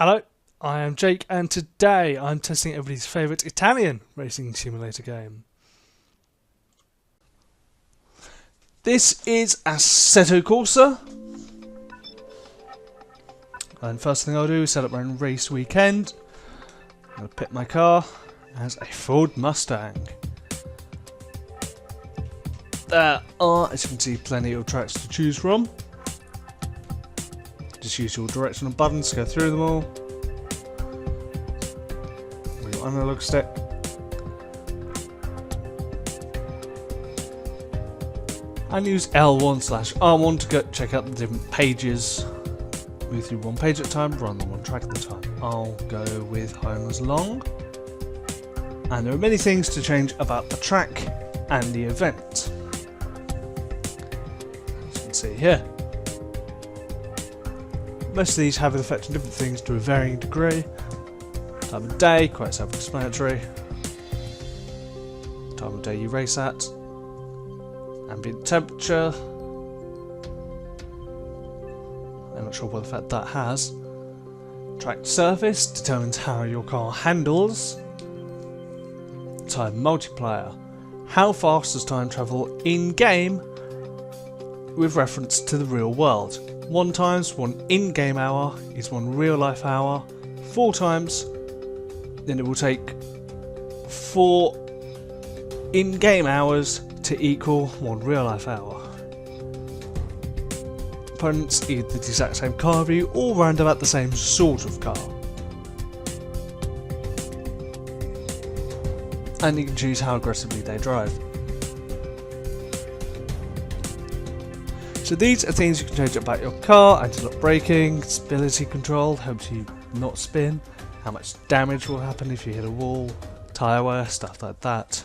Hello, I am Jake and today I'm testing everybody's favourite Italian racing simulator game. This is Assetto Corsa. And first thing I'll do is set up my own race weekend. I'm going to pick my car as a Ford Mustang. There are, as you can see, plenty of tracks to choose from. Just use your directional buttons to go through them all. With your analog stick. And use L1/R1 to check out the different pages. Move through one page at a time, run on one track at a time. I'll go with home as long. And there are many things to change about the track and the event. As you can see here. Most of these have an effect on different things to a varying degree. Time of day, quite self-explanatory. Time of day you race at. Ambient temperature. I'm not sure what effect that has. Track surface determines how your car handles. Time multiplier. How fast does time travel in-game with reference to the real world? 1 times 1 in-game hour is 1 real-life hour. 4 times, then it will take 4 in-game hours to equal 1 real-life hour. Opponents either the exact same car view or round about the same sort of car. And you can choose how aggressively they drive. So these are things you can change about your car: anti-lock braking, stability control, helps you not spin, how much damage will happen if you hit a wall, tyre wear, stuff like that.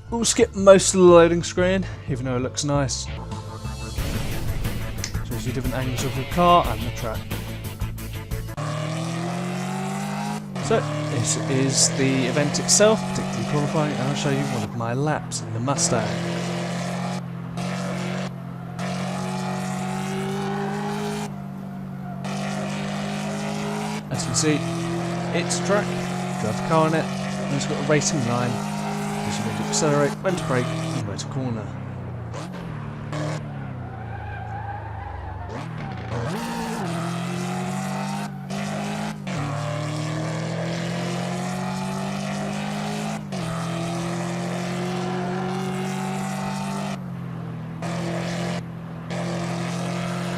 We'll skip most of the loading screen, even though it looks nice. Shows you different angles of your car and the track. So this is the event itself, particularly qualifying, and I'll show you one of my laps in the Mustang. As you can see, it's a track, you drive the car on it, and it's got a racing line. Tells you when to accelerate, when to brake, and where to corner.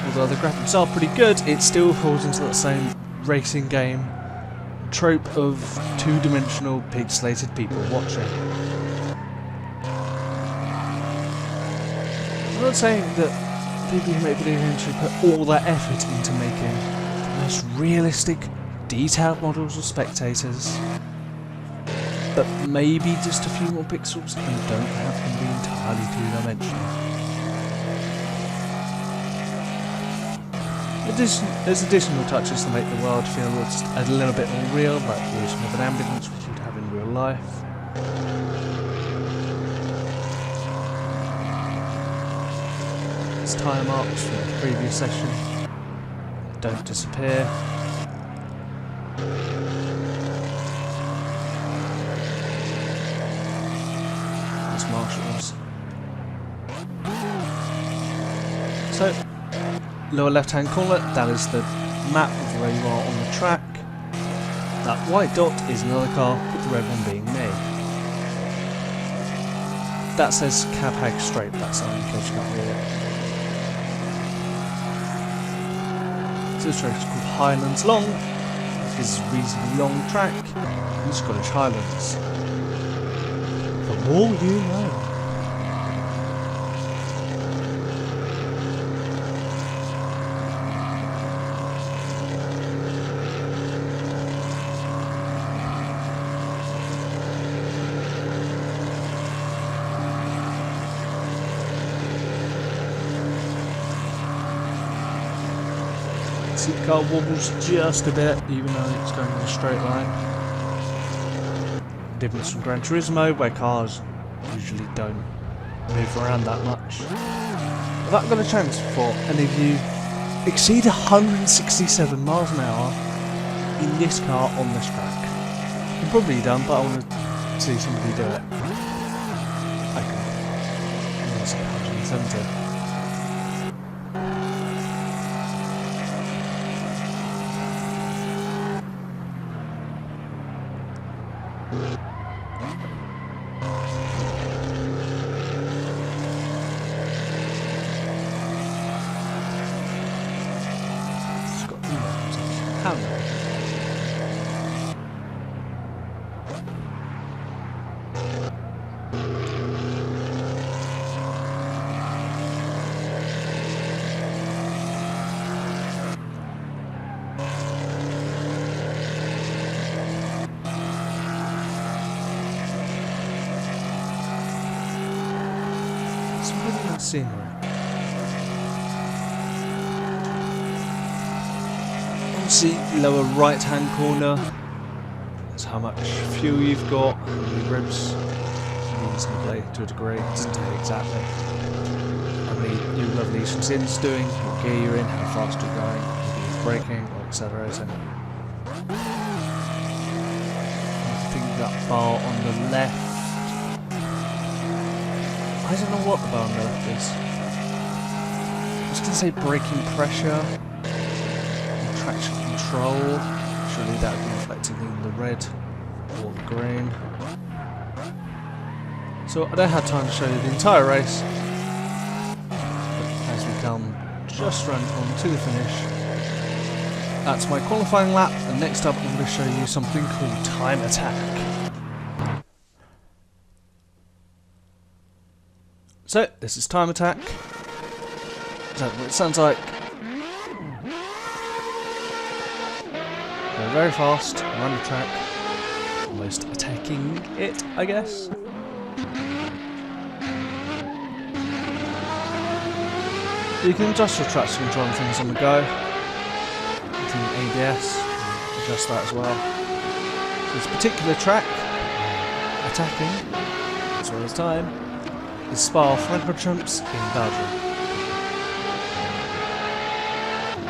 Although the graphics are pretty good, it still falls into that same racing game trope of two-dimensional pixelated people watching. I'm not saying that people who make video games should put all their effort into making the most realistic, detailed models of spectators, but maybe just a few more pixels and don't have them be entirely two-dimensional. There's additional touches to make the world feel just a little bit more real, like the illusion of an ambulance which you'd have in real life. There's tire marks from the previous session. Don't disappear. There's marshals. So, lower left hand corner, that is the map of where you are on the track. That white dot is another car, with the red one being me. That says Cab Hag Straight, that's in case you can't read it. So this track is called Highlands Long. This is a reasonably long track in the Scottish Highlands. The more you know. See, the car wobbles just a bit, even though it's going in a straight line. Difference from Gran Turismo, where cars usually don't move around that much. Have I got a chance for any of you exceed 167 miles an hour in this car on this track. You've probably done, but I want to see somebody do it. I can. That's 170. How no? It's really nice scenery. See, lower right hand corner, that's how much fuel you've got, how many ribs, reasonably to a degree, it doesn't tell you exactly how many your lovely engine's doing, what gear you're in, how fast you're going, maybe you're braking or accelerating. I think that bar on the left, I don't know what the bar on the left is. I was going to say braking pressure. Traction control, surely that would be reflected in the red or the green. So I don't have time to show you the entire race, but as we come just round the corner to the finish, that's my qualifying lap, and next up I'm going to show you something called time attack. So this is time attack. Is that what it sounds like? Very fast, around the track, almost attacking it, I guess. You can adjust your traction control and things on the go. You can ABS, adjust that as well. So this particular track, attacking, as well as time, is Spa-Francorchamps in Belgium.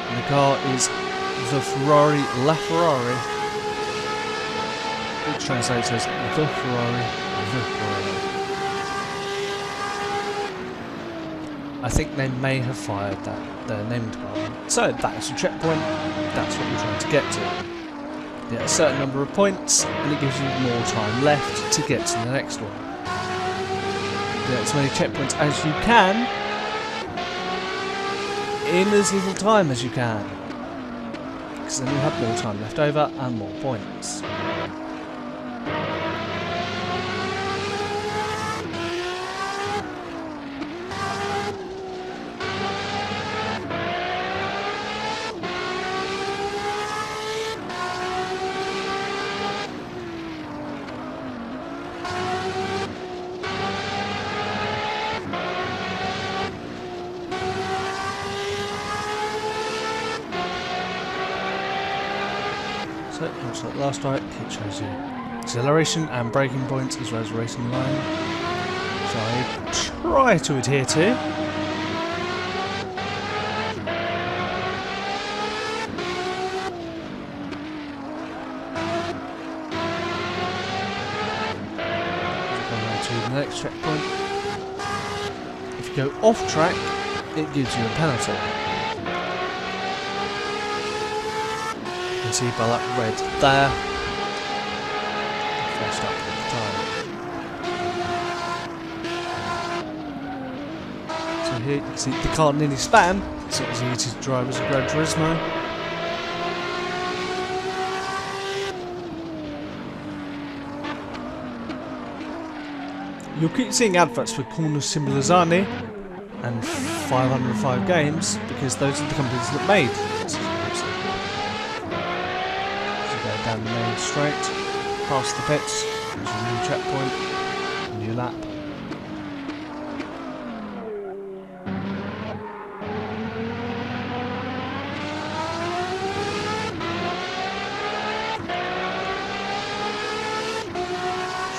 And the car is the Ferrari La Ferrari, which translates as the Ferrari. I think they may have fired their naming department. So that's your checkpoint, that's what you're trying to get to. You get a certain number of points, and it gives you more time left to get to the next one. You get as many checkpoints as you can, in as little time as you can. Because then you have more time left over and more points. So, much like last night, it shows you acceleration and braking points as well as racing line, which I try to adhere to. To the next checkpoint. If you go off track, it gives you a penalty. See by that red there, first up at the time. So here you can see the car nearly span, so it's easy to drive as a Gran Turismo. You'll keep seeing adverts for Kunoz Simulalazi and 505 Games because those are the companies that made this. Down the main straight, past the pits, there's a new checkpoint, a new lap.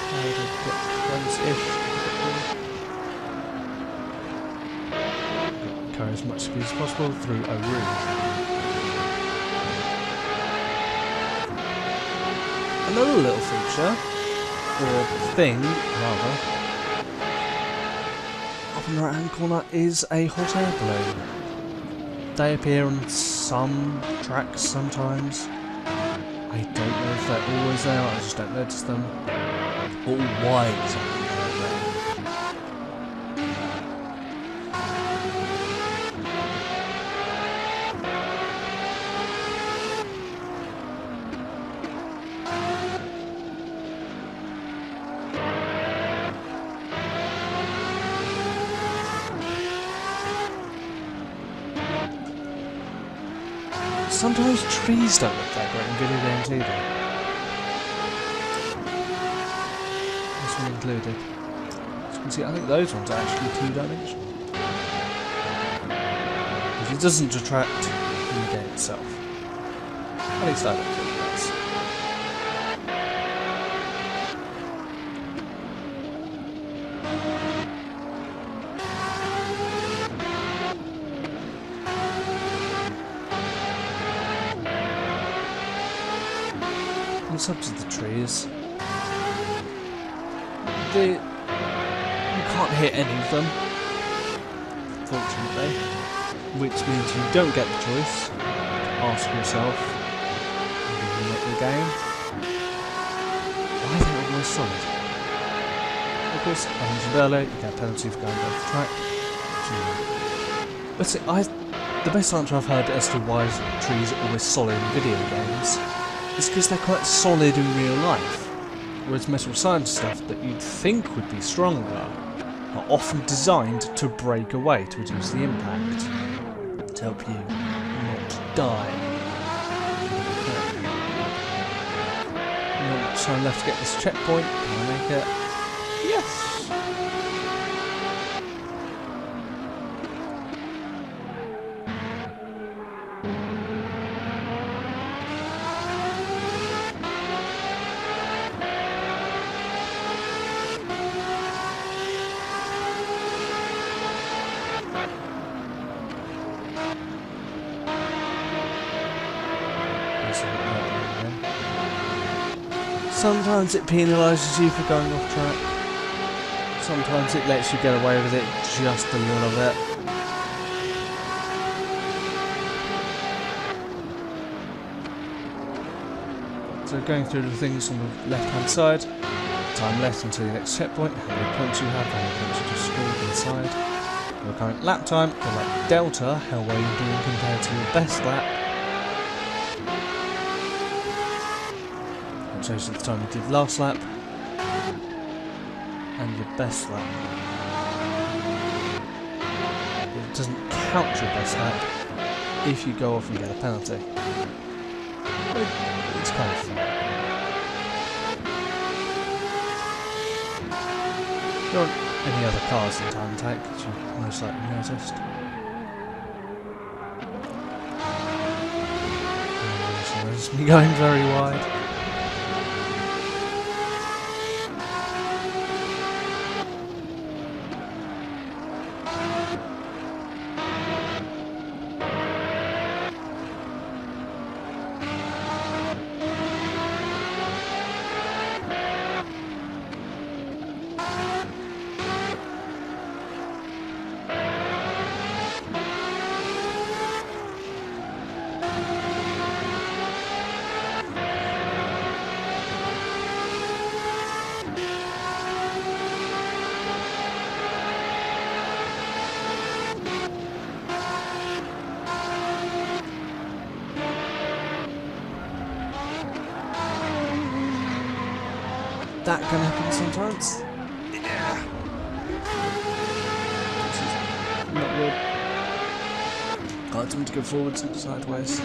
Try to get close-ish. Carry as much speed as possible through a room. Another little feature, or thing, rather, up in the right hand corner is a hot air balloon. They appear on some tracks sometimes. I don't know if they're always there, I just don't notice them. Or why exactly they're there. Sometimes trees don't look that great in video games either. This one included. As you can see, I think those ones are actually two-dimensional. But it doesn't detract from the game itself. At least I don't think it does. It's up to the trees. You can't hit any of them, fortunately, which means you don't get the choice to ask yourself, when you make the game, why are they almost solid? Of course, I mentioned earlier, you get a penalty for going off the track. But see, the best answer I've heard as to why trees are always solid in video games is because they're quite solid in real life, whereas metal science stuff that you'd think would be stronger are often designed to break away to reduce the impact, to help you not die. Not much time left to get this checkpoint. Can I make it? Yes! Sometimes it penalises you for going off track. Sometimes it lets you get away with it just a little bit. So going through the things on the left hand side, time left until your next checkpoint, how many points you have, how many points you just scored inside, your current lap time, or like delta, how well you're doing compared to your best lap. Shows you the time you did last lap and your best lap. It doesn't count your best lap if you go off and get a penalty. It's kind of fun. There aren't any other cars in time attack, as you most likely noticed. There's me going very wide. That can happen sometimes. Yeah. This is not good. Can't seem to go forwards and sideways.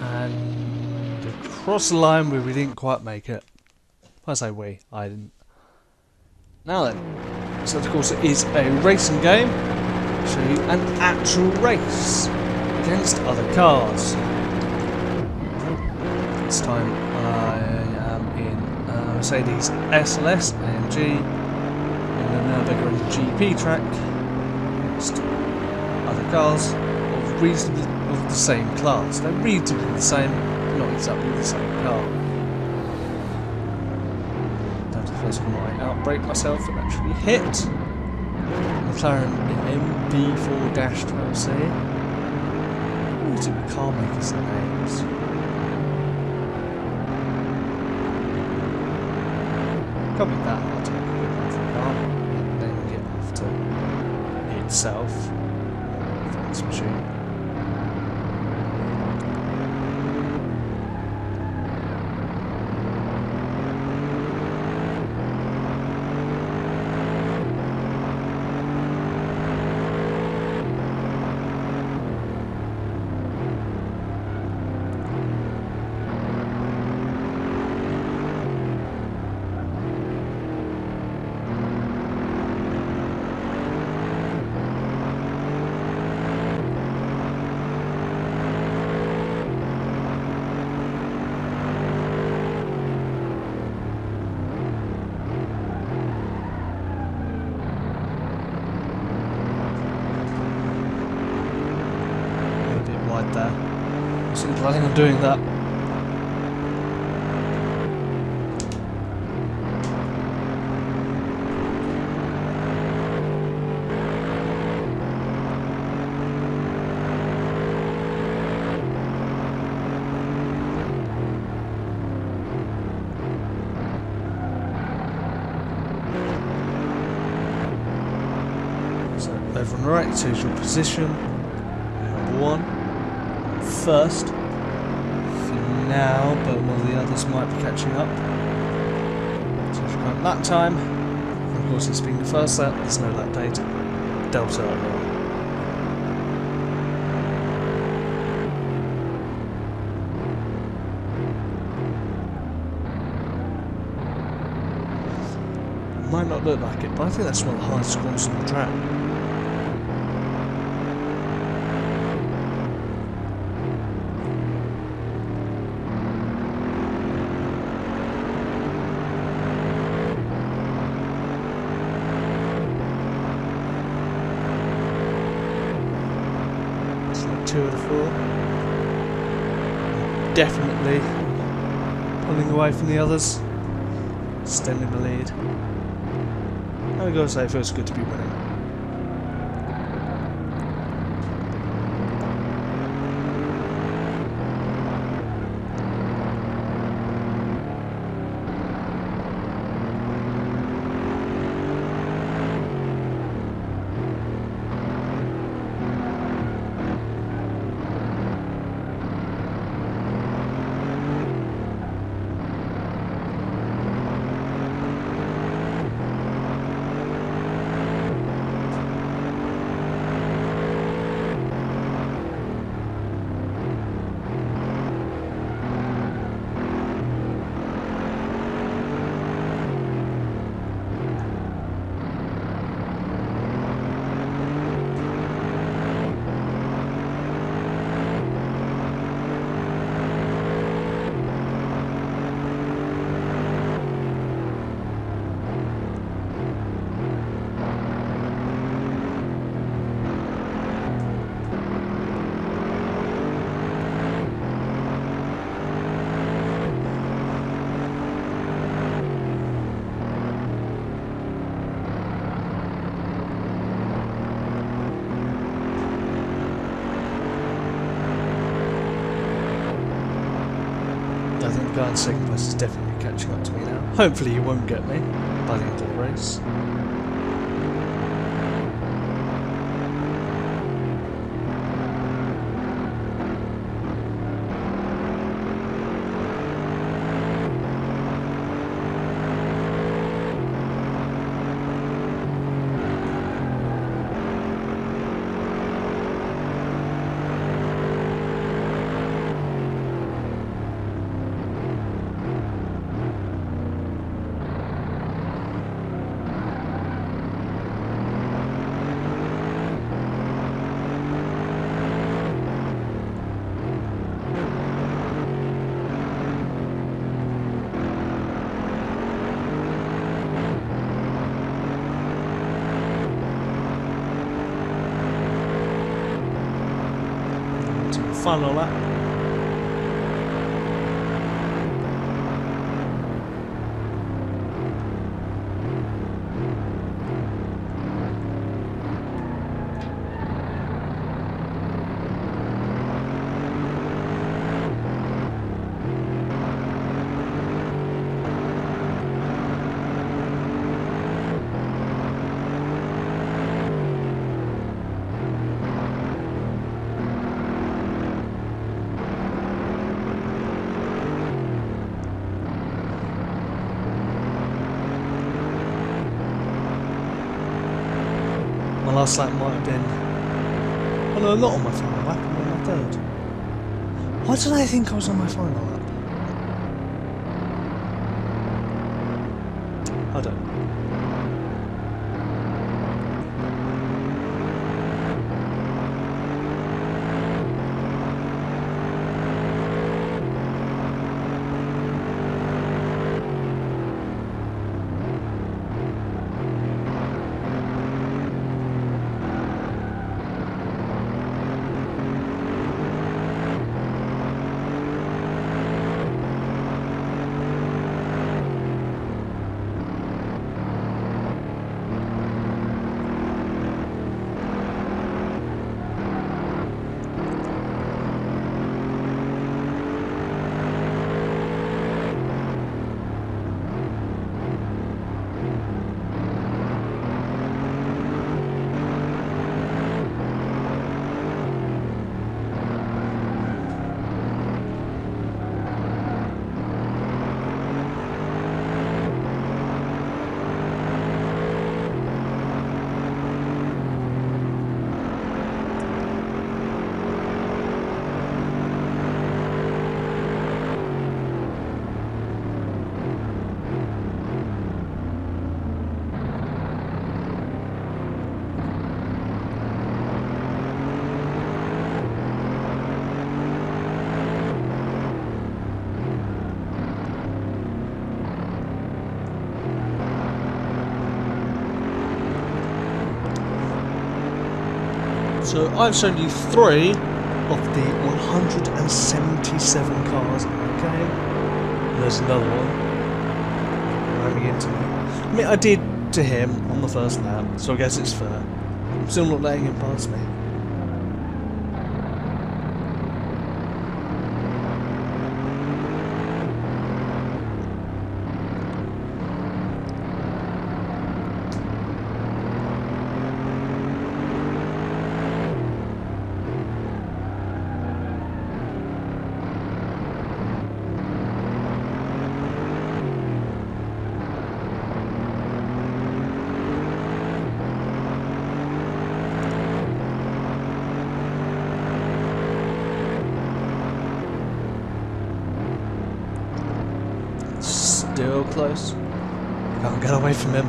And across the line where we didn't quite make it. I say we, I didn't. Now then. Assetto Corsa is a racing game. I'll show you an actual race against other cars. This time I am in Mercedes SLS AMG in the bigger in the GP track against other cars of reasonably of the same class. They're reasonably the same, but not exactly the same car. Down to the first one I outbrake myself and actually hit. McLaren MB4-12C. What do the car makers' names? Can't be that hard to make a good name for a car. Naming it after itself. Thanks, machine. There. I wasn't planning on doing that. So over on the right, it says your position. Number 1. First for now, but one of the others might be catching up. So if you count lap time, of course it's being the first lap, there's no lap data. Delta earlier. Might not look like it, but I think that's one of the highest scores on the track. Two of the 4. Definitely pulling away from the others, extending the lead. I've got to say, it feels good to be winning. I think the guy in second place is definitely catching up to me now. Hopefully he won't get me by the end of the race. final lap. My last lap might have been... Oh no, not on my final lap, I'm on my third. Why did I think I was on my final lap? I don't know. So I've shown you 3 of the 177 cars in the game. And there's another one ramming into me. I mean, I did to him on the first lap, so I guess it's fair. I'm still not letting him pass me. Still close. Can't get away from him.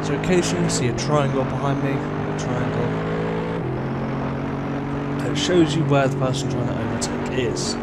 So occasionally you see a triangle behind me, a triangle. It shows you where the person trying to overtake is.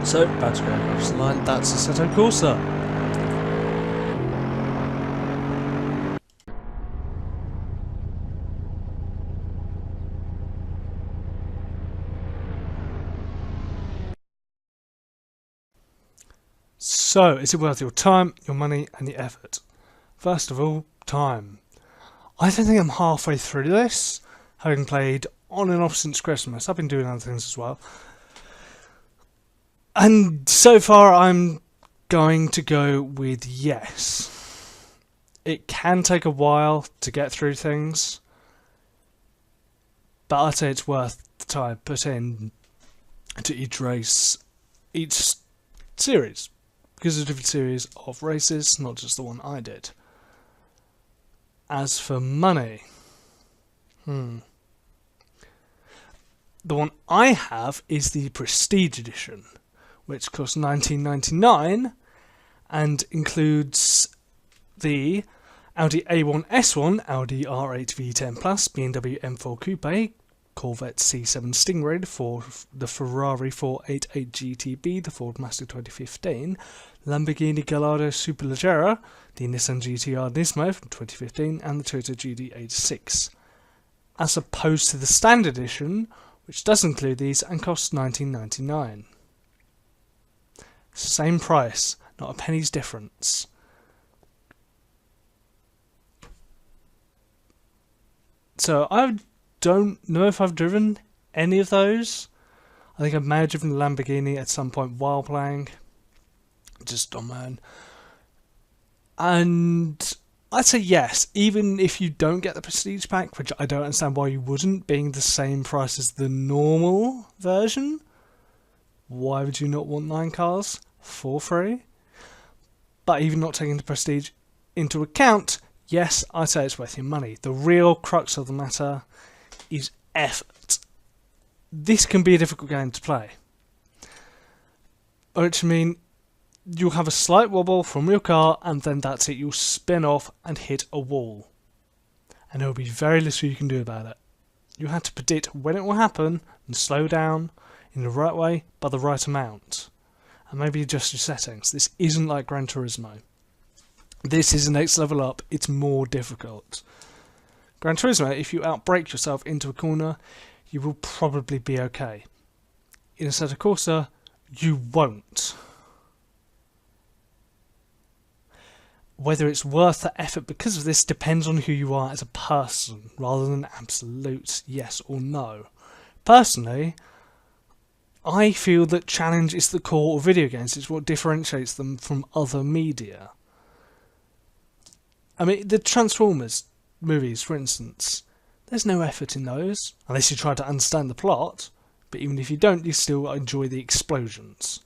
So, about to go across the line, that's Assetto Corsa. So, is it worth your time, your money and your effort? First of all, time. I don't think I'm halfway through this, having played on and off since Christmas. I've been doing other things as well. And so far I'm going to go with yes. It can take a while to get through things, but I'd say it's worth the time put in to each race, each series, because there's a different series of races, not just the one I did. As for money, the one I have is the Prestige Edition, which costs $19.99 and includes the Audi A1 S1, Audi R8 V10 Plus, BMW M4 Coupe, Corvette C7 Stingray, the Ferrari 488 GTB, the Ford Mustang 2015, Lamborghini Gallardo Superleggera, the Nissan GT-R Nismo from 2015, and the Toyota GD86, as opposed to the Standard Edition, which does include these and costs $19.99. Same price, not a penny's difference. So I don't know if I've driven any of those. I think I may have driven the Lamborghini at some point while playing, just on my own. And I'd say yes, even if you don't get the Prestige pack, which I don't understand why you wouldn't, being the same price as the normal version. Why would you not want 9 cars for free? But even not taking the Prestige into account, yes, I'd say it's worth your money. The real crux of the matter is effort. This can be a difficult game to play. Which means you'll have a slight wobble from your car and then that's it. You'll spin off and hit a wall. And there will be very little you can do about it. You have to predict when it will happen and slow down in the right way by the right amount. And maybe adjust your settings. This isn't like Gran Turismo. This is the next level up. It's more difficult. Gran Turismo, if you outbrake yourself into a corner, you will probably be okay. In Assetto Corsa, you won't. Whether it's worth the effort because of this depends on who you are as a person, rather than absolute yes or no. Personally, I feel that challenge is the core of video games. It's what differentiates them from other media. I mean, the Transformers movies, for instance, there's no effort in those, unless you try to understand the plot, but even if you don't, you still enjoy the explosions.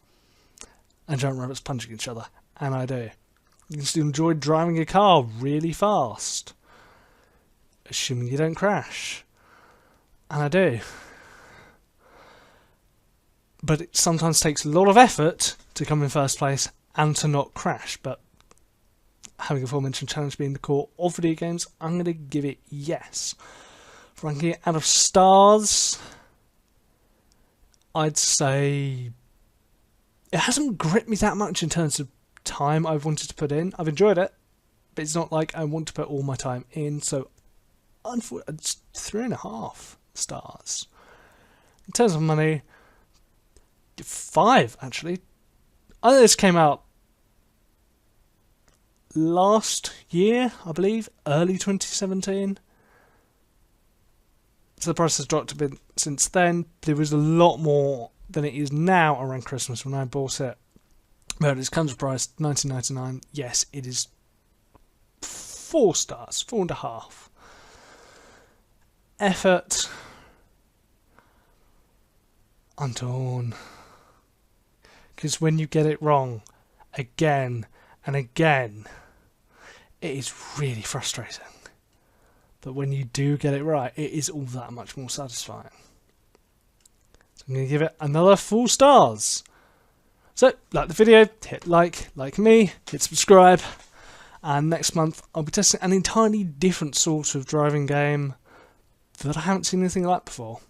And giant rabbits punching each other, and I do. You can still enjoy driving a car really fast, assuming you don't crash. And I do. But it sometimes takes a lot of effort to come in first place and to not crash, but having a aforementioned challenge being the core of video games, I'm going to give it yes. Ranking it out of stars, I'd say it hasn't gripped me that much in terms of time I've wanted to put in. I've enjoyed it, but it's not like I want to put all my time in, so unfortunately, it's 3.5 stars. In terms of money, 5 actually. I think this came out last year, I believe, early 2017. So the price has dropped a bit since then. There was a lot more than it is now around Christmas when I bought it. But its comes price $19.99. Yes, it is 4 stars, 4.5. Effort, I'm torn. Because when you get it wrong again and again, it is really frustrating. But when you do get it right, it is all that much more satisfying. So I'm going to give it another 4 stars. So, like the video, hit like me, hit subscribe, and next month I'll be testing an entirely different sort of driving game that I haven't seen anything like before.